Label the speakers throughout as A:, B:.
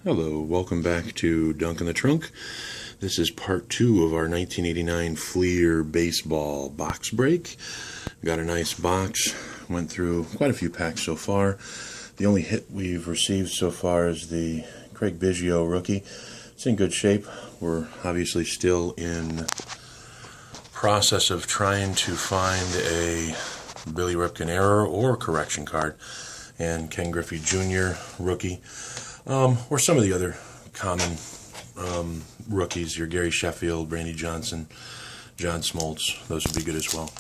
A: Hello, welcome back to Dunk in the Trunk. This is part 2 of our 1989 Fleer baseball box break. Got a nice box, went through quite a few packs so far. The only hit we've received so far is the Craig Biggio rookie. It's in good shape. We're obviously still in process of trying to find a Billy Ripken error or correction card, and Ken Griffey Jr. rookie. Or some of the other common rookies, your Gary Sheffield, Randy Johnson, John Smoltz, those would be good as well.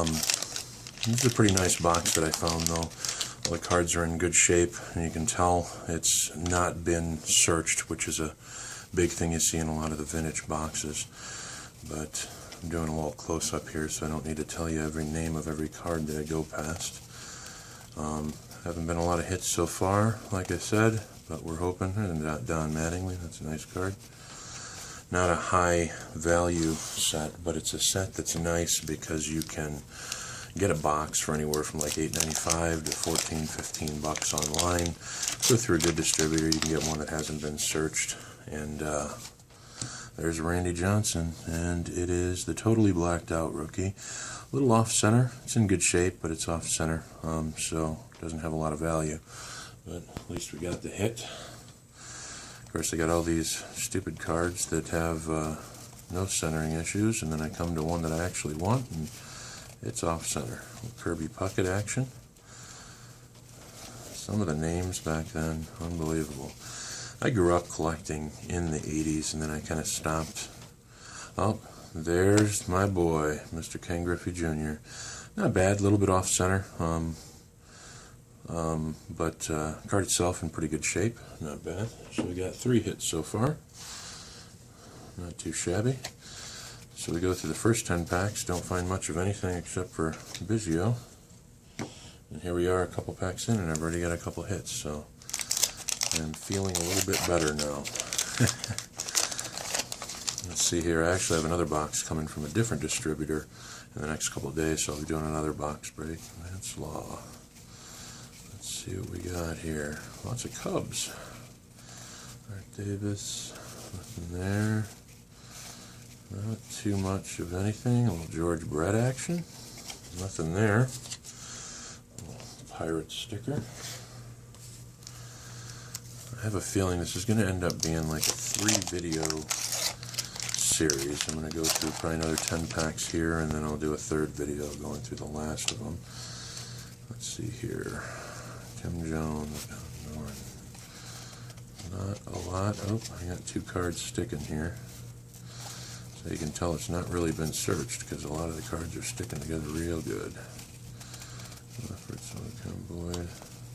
A: This is a pretty nice box that I found, though. All the cards are in good shape, and you can tell it's not been searched, which is a big thing you see in a lot of the vintage boxes. But I'm doing a little close-up here, so I don't need to tell you every name of every card that I go past. Haven't been a lot of hits so far, like I said, but we're hoping. And Don Mattingly, that's a nice card. Not a high value set, but it's a set that's nice because you can get a box for anywhere from like $8.95 to $14, $15 online. Go through a good distributor, you can get one that hasn't been searched. And there's Randy Johnson, and it is the totally blacked out rookie. A little off center. It's in good shape, but it's off center, so it doesn't have a lot of value. But at least we got the hit. Of course, I got all these stupid cards that have no centering issues, and then I come to one that I actually want, and it's off center. Kirby Puckett action. Some of the names back then, unbelievable. I grew up collecting in the 80s, and then I kind of stopped. Oh, there's my boy, Mr. Ken Griffey Jr. Not bad, a little bit off center, but card itself in pretty good shape. Not bad. So we got 3 hits so far. Not too shabby. So we go through the first 10 packs, don't find much of anything except for Biggio. And here we are a couple packs in, and I've already got a couple hits, so I'm feeling a little bit better now. Let's see here, I actually have another box coming from a different distributor in the next couple of days, so I'll be doing another box break. That's law. Let's see what we got here. Lots of Cubs. Art Davis, nothing there. Not too much of anything. A little George Brett action. Nothing there. A little Pirate sticker. I have a feeling this is going to end up being like a 3-video series. I'm going to go through probably another 10 packs here, and then I'll do a 3rd video going through the last of them. Let's see here. Tim Jones. Not a lot. Oh, I got 2 cards sticking here. So you can tell it's not really been searched because a lot of the cards are sticking together real good.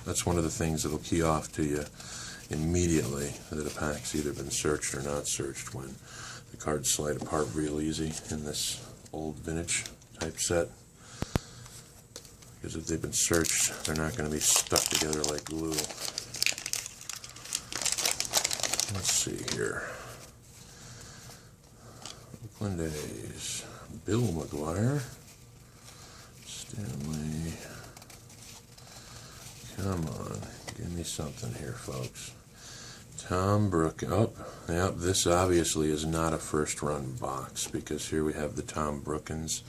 A: That's one of the things that'll key off to you immediately that a pack's either been searched or not searched, when the cards slide apart real easy in this old vintage type set. Because if they've been searched, they're not going to be stuck together like glue. Let's see here. Oakland A's. Bill McGuire. Stanley. Come on. Give me something here, folks. Tom Brook. Oh, yep, this obviously is not a first-run box, because here we have the Tom Brookins,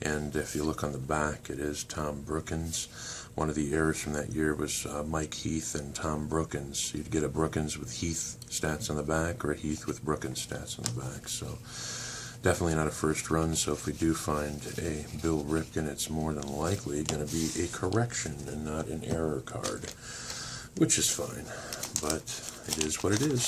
A: and if you look on the back, it is Tom Brookins. One of the errors from that year was Mike Heath and Tom Brookins. You'd get a Brookins with Heath stats on the back, or a Heath with Brookins stats on the back. So definitely not a first run. So if we do find a Bill Ripken, it's more than likely going to be a correction and not an error card, which is fine, but it is what it is.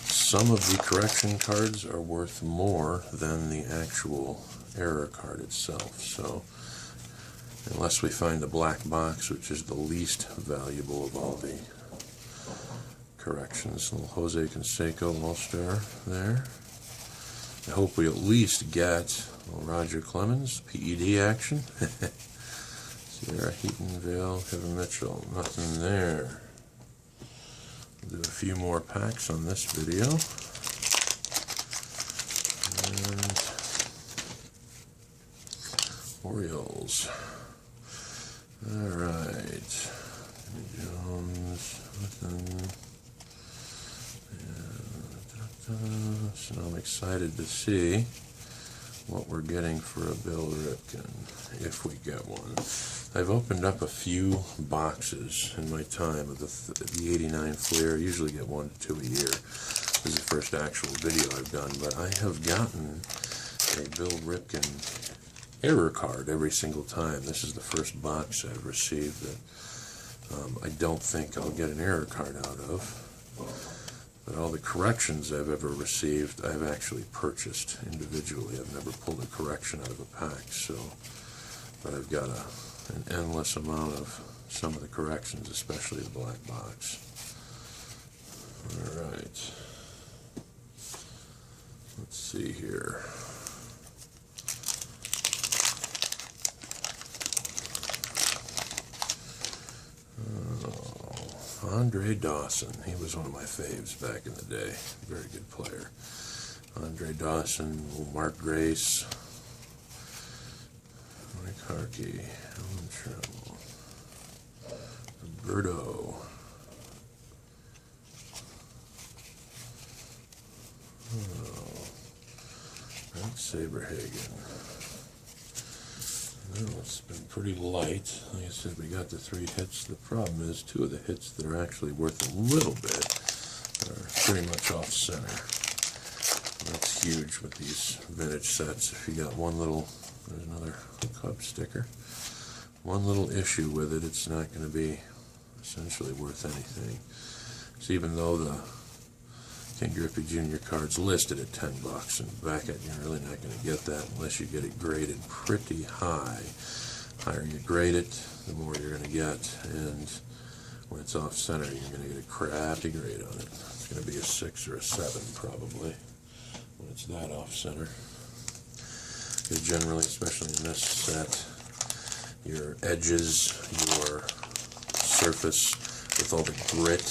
A: Some of the correction cards are worth more than the actual error card itself, so unless we find the black box, which is the least valuable of all the corrections. A little Jose Canseco All-Star there. I hope we at least get a little Roger Clemens PED action. Sierra Heatonville, Kevin Mitchell, nothing there. We'll do a few more packs on this video. And Orioles. Alright. Jones, nothing So I'm excited to see what we're getting for a Bill Ripken, if we get one. I've opened up a few boxes in my time of the 89 Fleer. I usually get 1 to 2 a year. This is the first actual video I've done, but I have gotten a Bill Ripken error card every single time. This is the first box I've received that I don't think I'll get an error card out of. But all the corrections I've ever received, I've actually purchased individually. I've never pulled a correction out of a pack, so, but I've got an endless amount of some of the corrections, especially the black box. Alright. Let's see here. Andre Dawson. He was one of my faves back in the day. Very good player. Andre Dawson, Mark Grace, Mike Harkey, Alan Trammell, Roberto, Frank Saberhagen. Well, it's been pretty light. Like I said, we got the 3 hits. The problem is 2 of the hits that are actually worth a little bit are pretty much off center. And that's huge with these vintage sets. If you got one little, there's another Cub sticker, one little issue with it, it's not going to be essentially worth anything. So even though the Ken Griffey Jr. card's listed at $10, and back at you're really not going to get that unless you get it graded pretty high. The higher you grade it, the more you're going to get, and when it's off center, you're going to get a crappy grade on it. It's going to be a 6 or a 7 probably when it's that off center. Because generally, especially in this set, your edges, your surface with all the grit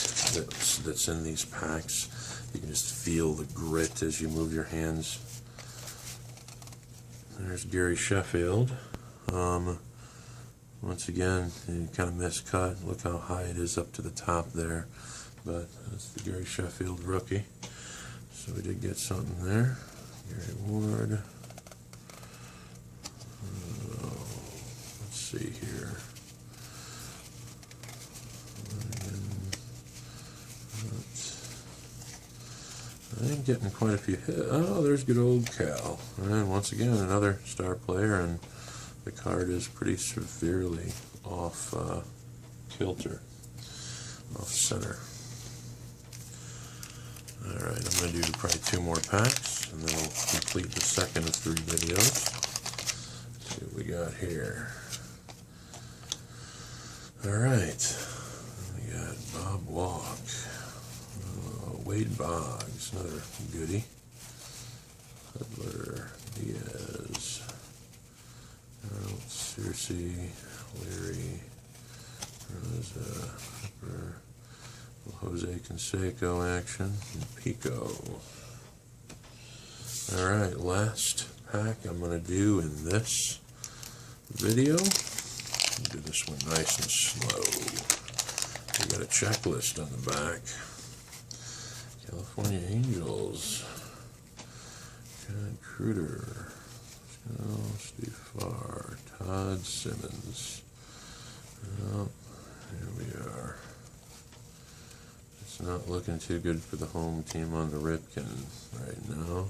A: that's in these packs, you can just feel the grit as you move your hands. There's Gary Sheffield. Once again, you kind of miscut. Look how high it is up to the top there. But that's the Gary Sheffield rookie. So we did get something there. Gary Ward. Let's see here. I'm getting quite a few hits. Oh, there's good old Cal. And once again, another star player, and the card is pretty severely off kilter, off center. Alright, I'm going to do probably 2 more packs, and then we'll complete the second of 3 videos. Let's see what we got here. Alright, we got Bob Walk. Wade Boggs, another goodie. Hudler, Diaz, Searcy, Leary, Rosa, Hooper, Jose Canseco action, and Pico. Alright, last pack I'm going to do in this video. I'll do this one nice and slow. We got a checklist on the back. California Angels, John Cruder, Steve Farr, Todd Simmons. Well, here we are. It's not looking too good for the home team on the Ripken right now.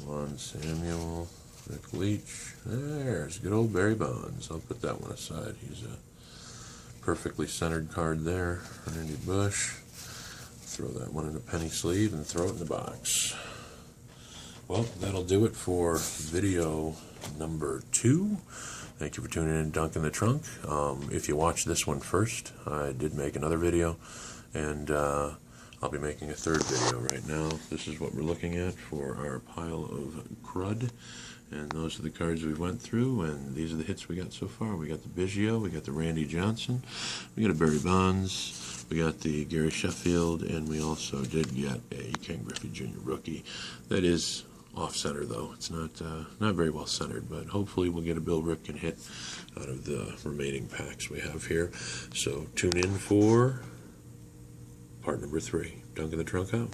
A: Juan Samuel, Rick Leach. There's good old Barry Bonds. I'll put that one aside. He's a perfectly centered card there. Randy Bush. Throw that one in a penny sleeve and throw it in the box. Well, that'll do it for video number 2. Thank you for tuning in to Dunk in the Trunk. If you watched this one first, I did make another video, and I'll be making a 3rd video right now. This is what we're looking at for our pile of crud, and those are the cards we went through, and these are the hits we got so far. We got the Biggio, we got the Randy Johnson, we got a Barry Bonds, we got the Gary Sheffield, and we also did get a Ken Griffey Jr. rookie. That is off center though. It's not very well centered, but hopefully we'll get a Bill Ripken hit out of the remaining packs we have here. So tune in for part number 3. Dunk in the Trunk out.